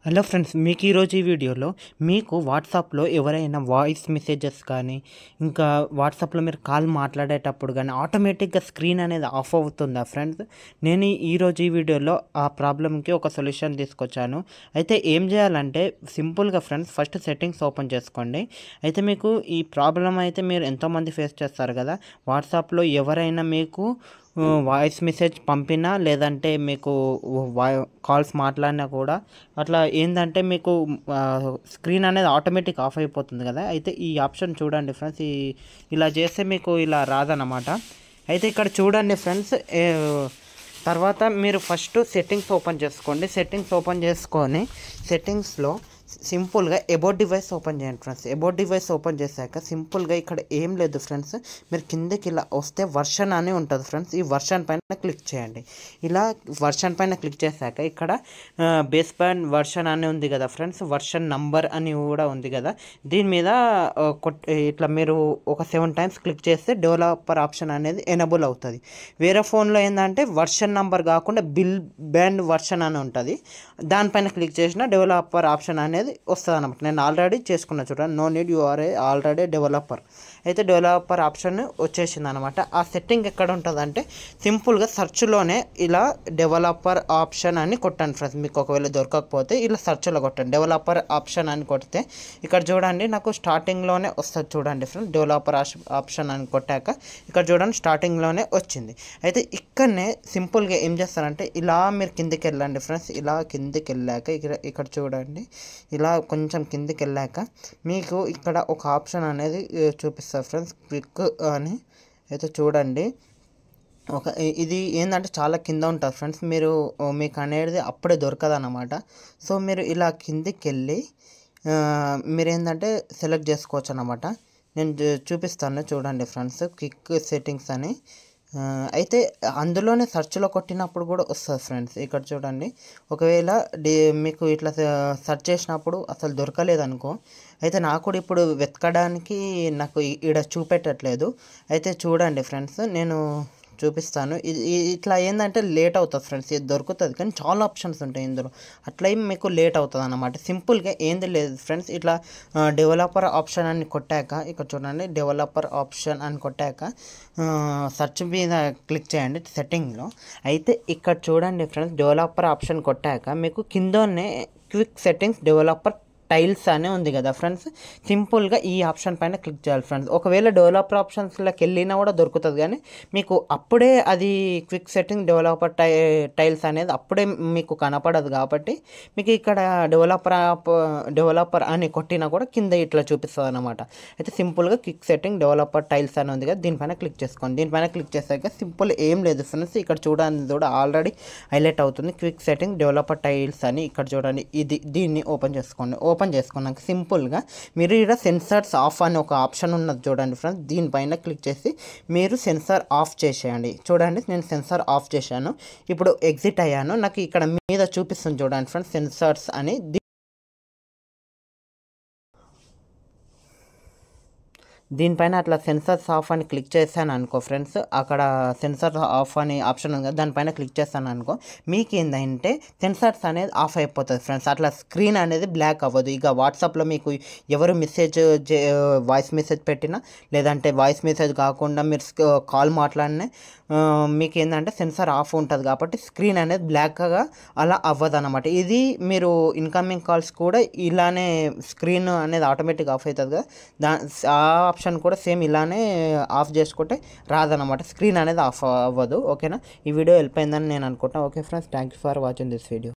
Hello friends, మీకు ఈరోజు ఈ వీడియోలో మీకు వాట్సాప్లో ఎవరైనా వాయిస్ మెసేజెస్ కానీ ఇంకా వాట్సాప్లో మీరు కాల్ మాట్లాడేటప్పుడు కానీ ఆటోమేటిక్గా స్క్రీన్ అనేది ఆఫ్ అవుతుందా ఫ్రెండ్స్? నేను ఈరోజు ఈ వీడియోలో ఆ ప్రాబ్లమ్కి ఒక సొల్యూషన్ తీసుకొచ్చాను. అయితే ఏం చేయాలంటే సింపుల్గా ఫ్రెండ్స్, ఫస్ట్ సెట్టింగ్స్ ఓపెన్ చేసుకోండి. అయితే మీకు ఈ ప్రాబ్లం అయితే మీరు ఎంతోమంది ఫేస్ చేస్తారు కదా. వాట్సాప్లో ఎవరైనా మీకు వాయిస్ మెసేజ్ పంపినా లేదంటే మీకు కాల్స్ మాట్లాడినా కూడా అట్లా ఏంటంటే మీకు స్క్రీన్ అనేది ఆటోమేటిక్ ఆఫ్ అయిపోతుంది కదా. అయితే ఈ ఆప్షన్ చూడండి ఫ్రెండ్స్, ఇలా చేస్తే మీకు ఇలా రాదన్నమాట. అయితే ఇక్కడ చూడండి ఫ్రెండ్స్, తర్వాత మీరు ఫస్ట్ సెట్టింగ్స్ ఓపెన్ చేసుకోండి. సెట్టింగ్స్ ఓపెన్ చేసుకొని సెట్టింగ్స్లో సింపుల్గా అబౌట్ డివైస్ ఓపెన్ చేయండి ఫ్రెండ్స్. అబౌట్ డివైస్ ఓపెన్ చేశాక సింపుల్గా ఇక్కడ ఏం లేదు ఫ్రెండ్స్, మీరు కిందకి ఇలా వస్తే వర్షన్ అని ఉంటుంది ఫ్రెండ్స్. ఈ వర్షన్ పైన క్లిక్ చేయండి. ఇలా వర్షన్ పైన క్లిక్ చేశాక ఇక్కడ బేస్ బ్యాండ్ వర్షన్ అని ఉంది కదా ఫ్రెండ్స్, వర్షన్ నంబర్ అని కూడా ఉంది కదా. దీని మీద ఇట్లా మీరు ఒక 7 టైమ్స్ క్లిక్ చేస్తే డెవలపర్ ఆప్షన్ అనేది ఎనేబుల్ అవుతుంది. వేరే ఫోన్లో ఏంటంటే వర్షన్ నంబర్ కాకుండా బిల్ బ్యాండ్ వర్షన్ అని ఉంటుంది. దానిపైన క్లిక్ చేసిన డెవలపర్ ఆప్షన్ అనేది వస్తుంది అన్నమాట. నేను ఆల్రెడీ చేసుకున్నా చూడండి, no need, you are already developer. అయితే డెవలపర్ ఆప్షన్ వచ్చేసింది అనమాట. ఆ సెట్టింగ్ ఎక్కడ ఉంటుందంటే సింపుల్గా సెర్చ్లోనే ఇలా డెవలపర్ ఆప్షన్ అని కొట్టండి ఫ్రెండ్స్. మీకు ఒకవేళ దొరకకపోతే ఇలా సెర్చ్లో కొట్టండి, డెవలపర్ ఆప్షన్ అని కొడితే ఇక్కడ చూడండి నాకు స్టార్టింగ్లోనే వస్తుంది చూడండి ఫ్రెండ్స్. డెవలపర్ ఆప్షన్ అని కొట్టాక ఇక్కడ చూడండి స్టార్టింగ్లోనే వచ్చింది. అయితే ఇక్కడనే సింపుల్గా ఏం చేస్తారంటే ఇలా మీరు కిందికి వెళ్ళండి ఫ్రెండ్స్. ఇలా కిందికి వెళ్ళాక ఇక్కడ చూడండి, ఇలా కొంచెం కిందికి వెళ్ళాక మీకు ఇక్కడ ఒక ఆప్షన్ అనేది చూపిస్తారు ఫ్రెండ్స్, క్విక్ అని. అయితే చూడండి, ఇది ఏంటంటే చాలా కింద ఉంటుంది ఫ్రెండ్స్, మీకు అనేది అప్పుడే దొరకదు అన్నమాట. సో మీరు ఇలా కిందికి వెళ్ళి మీరు ఏంటంటే సెలెక్ట్ చేసుకోవచ్చు అన్నమాట. నేను చూపిస్తాను చూడండి ఫ్రెండ్స్, క్విక్ సెట్టింగ్స్ అని. అయితే అందులోనే సెర్చ్లో కొట్టినప్పుడు కూడా వస్తుంది ఫ్రెండ్స్. ఇక్కడ చూడండి, ఒకవేళ మీకు ఇట్లా సెర్చ్ చేసినప్పుడు అసలు దొరకలేదనుకో, అయితే నాకు కూడా ఇప్పుడు వెతకడానికి నాకు ఇక్కడ చూపెట్టట్లేదు. అయితే చూడండి ఫ్రెండ్స్, నేను చూపిస్తాను. ఇట్లా ఏంటంటే లేట్ అవుతుంది ఫ్రెండ్స్. ఇది దొరుకుతుంది కానీ చాలా ఆప్షన్స్ ఉంటాయి ఇందులో, అట్లా మీకు లేట్ అవుతుంది అన్నమాట. సింపుల్గా ఏంది లేదు ఫ్రెండ్స్, ఇట్లా డెవలపర్ ఆప్షన్ అని కొట్టాక ఇక్కడ చూడండి, డెవలపర్ ఆప్షన్ అని కొట్టాక సెర్చ్ మీద క్లిక్ చేయండి సెట్టింగ్లో. అయితే ఇక్కడ చూడండి ఫ్రెండ్స్, డెవలపర్ ఆప్షన్ కొట్టాక మీకు కిందనే క్విక్ సెట్టింగ్స్ డెవలపర్ టైల్స్ అనే ఉంది కదా ఫ్రెండ్స్. సింపుల్గా ఈ ఆప్షన్ పైన క్లిక్ చేయాలి ఫ్రెండ్స్. ఒకవేళ డెవలపర్ ఆప్షన్స్లోకి వెళ్ళినా కూడా దొరుకుతుంది కానీ మీకు అప్పుడే అది క్విక్ సెట్టింగ్ డెవలపర్ టైల్స్ అనేది అప్పుడే మీకు కనపడదు. కాబట్టి మీకు ఇక్కడ డెవలపర్ అని కొట్టినా కూడా కింద ఇట్లా చూపిస్తుంది అనమాట. అయితే సింపుల్గా క్విక్ సెట్టింగ్ డెవలపర్ టైల్స్ అని ఉంది కదా, దీనిపైన క్లిక్ చేసుకోండి. దీనిపైన క్లిక్ చేశాక సింపుల్ ఏం లేదు ఫ్రెండ్స్, ఇక్కడ చూడండి కూడా ఆల్రెడీ హైలైట్ అవుతుంది క్విక్ సెట్టింగ్ డెవలపర్ టైల్స్ అని. ఇక్కడ చూడండి, దీన్ని ఓపెన్ చేసుకోండి. ఓపెన్ చేసుకున్నాక సింపుల్గా మీరు ఇక్కడ సెన్సార్స్ ఆఫ్ అని ఒక ఆప్షన్ ఉన్నది చూడండి ఫ్రెండ్స్, దీనిపైన క్లిక్ చేసి మీరు సెన్సార్ ఆఫ్ చేసేయండి. చూడండి, నేను సెన్సార్ ఆఫ్ చేశాను. ఇప్పుడు ఎగ్జిట్ అయ్యాను. నాకు ఇక్కడ మీద చూపిస్తుంది చూడండి ఫ్రెండ్స్, సెన్సార్స్ అని. దీనిపైన అట్లా సెన్సార్స్ ఆఫ్ అని క్లిక్ చేశాను అనుకో ఫ్రెండ్స్, అక్కడ సెన్సార్ ఆఫ్ అని ఆప్షన్ ఉంది కదా, దానిపైన క్లిక్ చేస్తాను అనుకో, మీకు ఏంటంటే సెన్సార్స్ అనేది ఆఫ్ అయిపోతుంది ఫ్రెండ్స్. అట్లా స్క్రీన్ అనేది బ్లాక్ అవ్వదు. ఇక వాట్సాప్లో మీకు ఎవరు వాయిస్ మెసేజ్ పెట్టినా లేదంటే వాయిస్ మెసేజ్ కాకుండా మీరు కాల్ మాట్లాడినా మీకు ఏంటంటే సెన్సార్ ఆఫ్ ఉంటుంది కాబట్టి స్క్రీన్ అనేది బ్లాక్గా అలా అవ్వదు అనమాట. ఇది మీరు ఇన్కమింగ్ కాల్స్ కూడా ఇలానే స్క్రీన్ అనేది ఆటోమేటిక్ ఆఫ్ అవుతుంది కదా, ఆ ఆప్షన్ కూడా సేమ్ ఇలానే ఆఫ్ చేసుకుంటే రాదనమాట, స్క్రీన్ అనేది ఆఫ్ అవ్వదు. ఓకేనా, ఈ వీడియో హెల్ప్ అయిందని నేను అనుకుంటాను. Okay friends, thank you for watching this video.